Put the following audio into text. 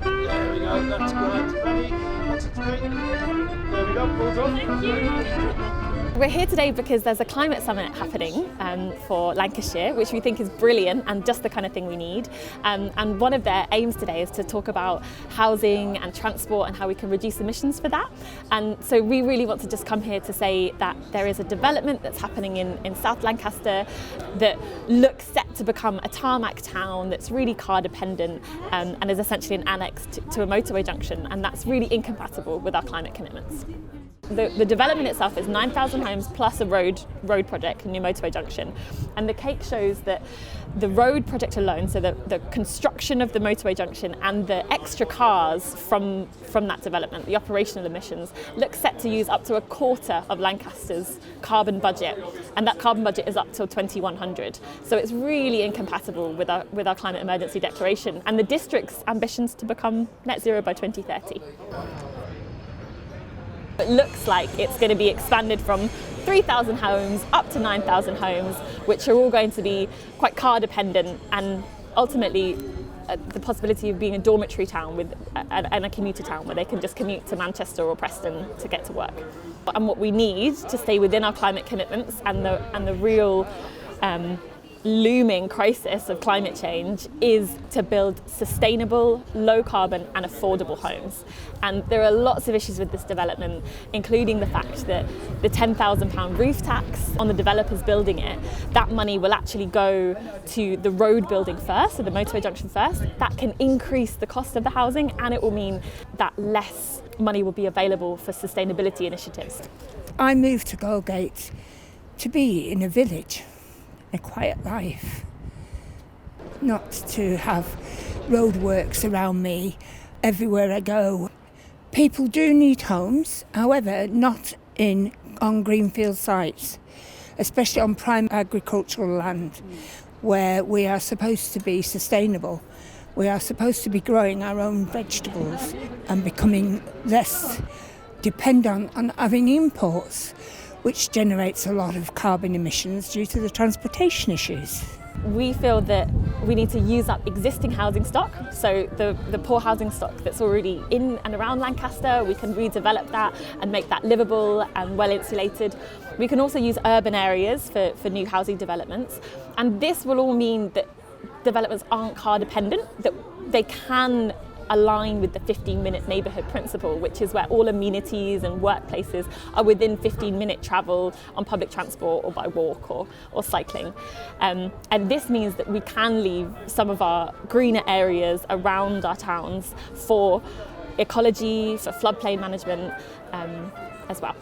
There we go, that's good. Ready? 1, 2, 3. There we go, well done. Thank you. We're here today because there's a climate summit happening for Lancashire, which we think is brilliant and just the kind of thing we need. And one of their aims today is to talk about housing and transport and how we can reduce emissions for that. And so we really want to just come here to say that there is a development that's happening in South Lancaster that looks set to become a tarmac town that's really car dependent and is essentially an annex to a motorway junction, and that's really incompatible with our climate commitments. The development itself is 9,000 homes plus a road project, a new motorway junction. And the cake shows that the road project alone, so the construction of the motorway junction and the extra cars from that development, the operational emissions, look set to use up to a quarter of Lancaster's carbon budget. And that carbon budget is up till 2100. So it's really incompatible with our climate emergency declaration and the district's ambitions to become net zero by 2030. It looks like it's going to be expanded from 3,000 homes up to 9,000 homes, which are all going to be quite car dependent, and ultimately the possibility of being a dormitory town and a commuter town where they can just commute to Manchester or Preston to get to work. And what we need to stay within our climate commitments and the real looming crisis of climate change is to build sustainable, low carbon and affordable homes. And there are lots of issues with this development, including the fact that the £10,000 roof tax on the developers building it, that money will actually go to the road building first, so the motorway junction first. That can increase the cost of the housing, and it will mean that less money will be available for sustainability initiatives. I moved to Goldgate to be in a village, a quiet life, not to have roadworks around me everywhere I go. People do need homes, however, not on greenfield sites, especially on prime agricultural land, where we are supposed to be sustainable. We are supposed to be growing our own vegetables and becoming less dependent on having imports, which generates a lot of carbon emissions due to the transportation issues. We feel that we need to use up existing housing stock, so the poor housing stock that's already in and around Lancaster, we can redevelop that and make that livable and well insulated. We can also use urban areas for new housing developments, and this will all mean that developments aren't car dependent, that they can align with the 15-minute neighbourhood principle, which is where all amenities and workplaces are within 15-minute travel on public transport or by walk or cycling. And this means that we can leave some of our greener areas around our towns for ecology, for floodplain management as well.